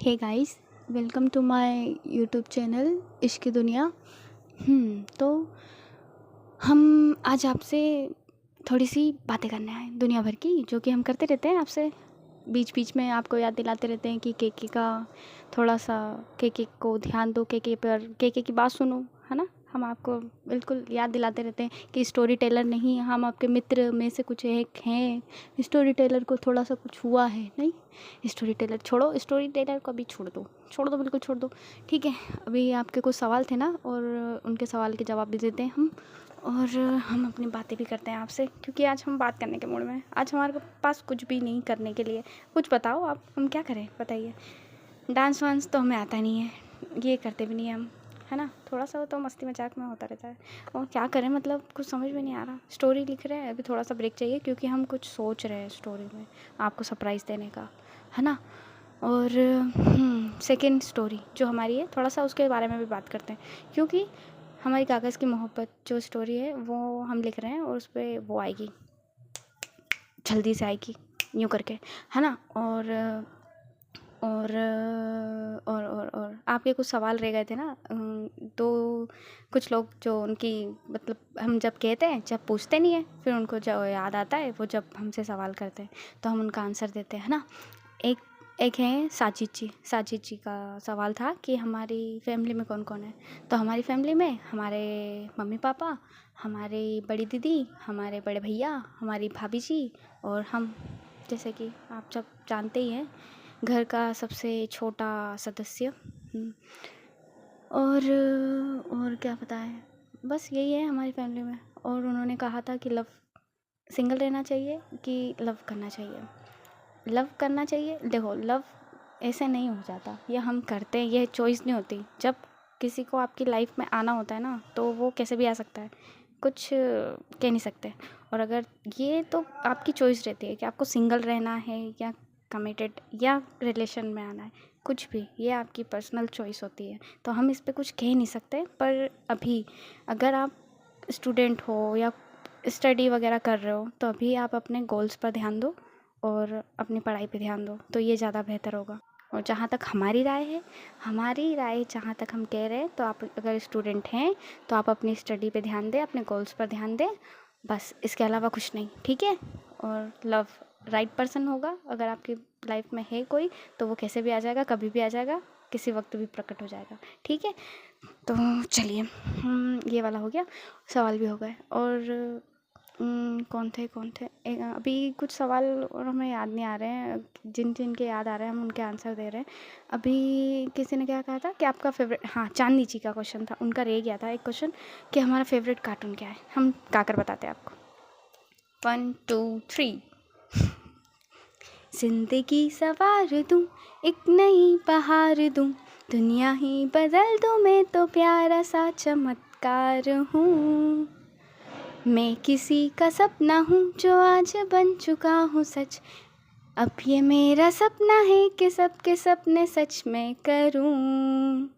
Hey guys, welcome to my YouTube channel Ishq ki दुनिया। तो हम आज आपसे थोड़ी सी बातें करने आए दुनिया भर की, जो कि हम करते रहते हैं आपसे। बीच बीच में आपको याद दिलाते रहते हैं कि केके का थोड़ा सा, केके को ध्यान दो, केके पर, केके की बात सुनो, है ना। हम आपको बिल्कुल याद दिलाते रहते हैं कि स्टोरी टेलर नहीं, हम आपके मित्र में से कुछ एक हैं। स्टोरी टेलर को थोड़ा सा कुछ हुआ है, नहीं स्टोरी टेलर छोड़ो, स्टोरी टेलर को अभी छोड़ दो, बिल्कुल छोड़ दो। ठीक है, अभी आपके कुछ सवाल थे ना, और उनके सवाल के जवाब भी देते हैं हम, और हम अपनी बातें भी करते हैं आपसे, क्योंकि आज हम बात करने के मूड में हैं। आज हमारे पास कुछ भी नहीं करने के लिए। कुछ बताओ आप, हम क्या करें बताइए। डांस वांस तो हमें आता नहीं है, ये करते भी नहीं हम, है ना। थोड़ा सा तो मस्ती मजाक में होता रहता है, और क्या करें, मतलब कुछ समझ में नहीं आ रहा। स्टोरी लिख रहे हैं, अभी थोड़ा सा ब्रेक चाहिए, क्योंकि हम कुछ सोच रहे हैं स्टोरी में आपको सरप्राइज़ देने का, है ना। और सेकंड स्टोरी जो हमारी है, थोड़ा सा उसके बारे में भी बात करते हैं, क्योंकि हमारी कागज़ की मोहब्बत जो स्टोरी है वो हम लिख रहे हैं, और उस पर वो आएगी, जल्दी से आएगी, यूँ करके, है ना। और और आपके कुछ सवाल रह गए थे ना। तो कुछ लोग जो उनकी, मतलब हम जब कहते हैं, जब पूछते नहीं है, फिर उनको जो याद आता है, वो जब हमसे सवाल करते हैं तो हम उनका आंसर देते हैं, है ना। एक एक है साजिद जी का सवाल था कि हमारी फैमिली में कौन कौन है। तो हमारी फैमिली में हमारे मम्मी पापा, हमारी बड़ी दीदी, हमारे बड़े भैया, हमारी भाभी जी, और हम, जैसे कि आप सब जानते ही हैं, घर का सबसे छोटा सदस्य। और क्या पता है, बस यही है हमारी फैमिली में। और उन्होंने कहा था कि लव, सिंगल रहना चाहिए कि लव करना चाहिए। लव करना चाहिए, देखो लव ऐसे नहीं हो जाता, ये हम करते हैं, ये चॉइस नहीं होती। जब किसी को आपकी लाइफ में आना होता है ना, तो वो कैसे भी आ सकता है, कुछ कह नहीं सकते। और अगर ये तो आपकी चॉइस रहती है कि आपको सिंगल रहना है या कमिटेड या रिलेशन में आना है, कुछ भी, ये आपकी पर्सनल चॉइस होती है, तो हम इस पे कुछ कह नहीं सकते। पर अभी अगर आप स्टूडेंट हो या स्टडी वगैरह कर रहे हो, तो अभी आप अपने गोल्स पर ध्यान दो और अपनी पढ़ाई पे ध्यान दो, तो ये ज़्यादा बेहतर होगा। और जहाँ तक हमारी राय है, हमारी राय जहाँ तक हम कह रहे हैं, तो आप अगर स्टूडेंट हैं तो आप अपनी स्टडी पे ध्यान दें, अपने गोल्स पर ध्यान दें, बस इसके अलावा कुछ नहीं, ठीक है। और लव राइट पर्सन होगा, अगर आपकी लाइफ में है कोई, तो वो कैसे भी आ जाएगा, कभी भी आ जाएगा, किसी वक्त भी प्रकट हो जाएगा, ठीक है। तो चलिए, ये वाला हो गया, सवाल भी हो गए। और कौन थे अभी कुछ सवाल और हमें याद नहीं आ रहे हैं, जिन जिनके याद आ रहे हैं हम उनके आंसर दे रहे हैं। अभी किसी ने क्या कहा था कि आपका फेवरेट, हाँ चांदनी जी का क्वेश्चन था, उनका रह गया था एक क्वेश्चन कि हमारा फेवरेट कार्टून क्या है। हम गाकर बताते हैं आपको, 1 2 3। जिंदगी सवार दूँ, एक नई बहार दूँ, दुनिया ही बदल दूँ, मैं तो प्यारा सा चमत्कार हूँ। मैं किसी का सपना हूँ जो आज बन चुका हूँ सच। अब ये मेरा सपना है कि सबके सपने सच मैं करूँ।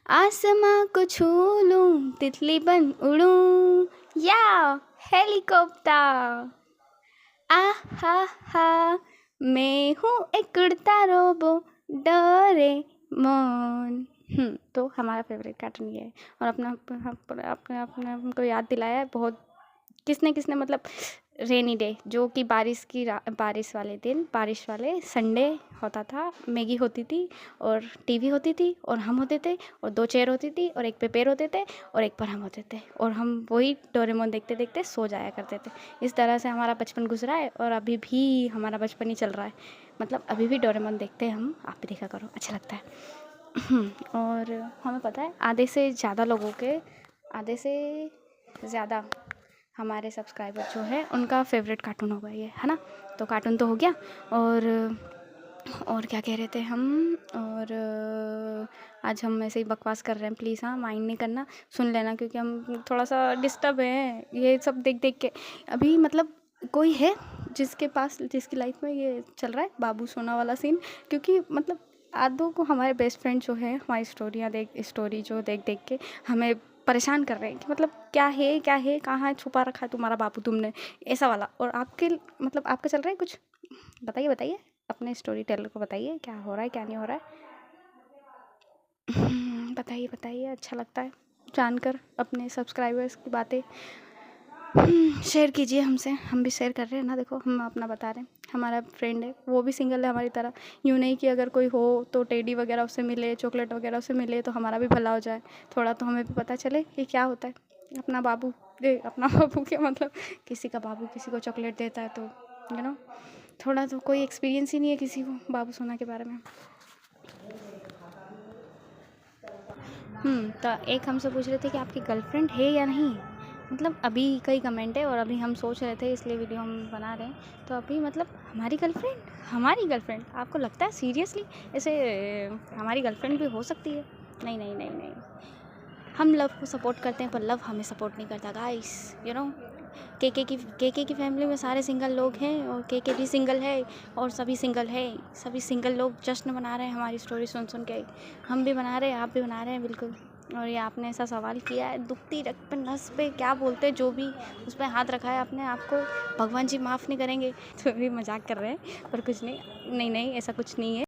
आसमां को छू लूँ, तितली बन उड़ूँ, या हेलीकॉप्टर। आहा हा, मैं हूँ एक उड़ता रोबो, डोरेमोन। तो हमारा फेवरेट कार्टून ये है। और अपने हमको याद दिलाया है बहुत, किसने किसने, मतलब रेनी डे, जो कि बारिश वाले दिन, बारिश वाले संडे होता था, मैगी होती थी और टीवी होती थी और हम होते थे, और 2 चेयर होती थी और एक पे पैर होते थे और एक पर हम होते थे, और हम वही डोरेमोन देखते देखते सो जाया करते थे। इस तरह से हमारा बचपन गुजरा है, और अभी भी हमारा बचपन ही चल रहा है, मतलब अभी भी डोरेमोन देखते हैं हम, आप भी देखा करो, अच्छा लगता है। और हमें पता है आधे से ज़्यादा हमारे सब्सक्राइबर जो है उनका फेवरेट कार्टून होगा ये, है ना। तो कार्टून तो हो गया। और क्या कह रहे थे हम। और आज हम ऐसे ही बकवास कर रहे हैं, प्लीज़ हाँ माइंड नहीं करना, सुन लेना, क्योंकि हम थोड़ा सा डिस्टर्ब हैं ये सब देख देख के। अभी मतलब कोई है जिसकी लाइफ में ये चल रहा है बाबू सोना वाला सीन, क्योंकि मतलब आदों को हमारे बेस्ट फ्रेंड जो है, हमारी स्टोरी जो देख देख के हमें परेशान कर रहे हैं कि मतलब क्या है, कहाँ छुपा रखा है तुम्हारा बाबू तुमने, ऐसा वाला। और आपके, मतलब आपका चल रहा है कुछ, बताइए अपने स्टोरी टेलर को बताइए क्या हो रहा है, क्या नहीं हो रहा है। बताइए बताइए, अच्छा लगता है जानकर अपने सब्सक्राइबर्स की बातें। शेयर कीजिए हमसे, हम भी शेयर कर रहे हैं ना। देखो हम अपना बता रहे हैं, हमारा फ्रेंड है वो भी सिंगल है हमारी तरह। यूँ नहीं कि अगर कोई हो तो टेडी वगैरह उससे मिले, चॉकलेट वगैरह उससे मिले तो हमारा भी भला हो जाए। थोड़ा तो हमें भी पता चले कि क्या होता है। अपना बाबू अपना बाबू क्या मतलब, किसी का बाबू किसी को चॉकलेट देता है तो थोड़ा तो कोई एक्सपीरियंस ही नहीं है किसी को बाबू सोना के बारे में। तो एक हमसे पूछ रहे थे कि आपकी गर्लफ्रेंड है या नहीं। मतलब अभी कई कमेंट है और अभी हम सोच रहे थे इसलिए वीडियो हम बना रहे हैं। तो अभी मतलब हमारी गर्लफ्रेंड आपको लगता है सीरियसली ऐसे हमारी गर्लफ्रेंड भी हो सकती है? नहीं नहीं नहीं नहीं, हम लव को सपोर्ट करते हैं पर लव हमें सपोर्ट नहीं करता गाइस। केके की फैमिली में सारे सिंगल लोग हैं और केके भी सिंगल है और सभी सिंगल है। सभी सिंगल लोग जश्न मना रहे हैं हमारी स्टोरी सुन सुन के। हम भी बना रहे हैं, आप भी बना रहे हैं बिल्कुल। और ये आपने ऐसा सवाल किया है, दुखती रक्त पे नस पे क्या बोलते हैं जो भी उस पर हाथ रखा है आपने, आपको भगवान जी माफ़ नहीं करेंगे। तो भी मजाक कर रहे हैं पर कुछ नहीं, नहीं नहीं ऐसा कुछ नहीं है।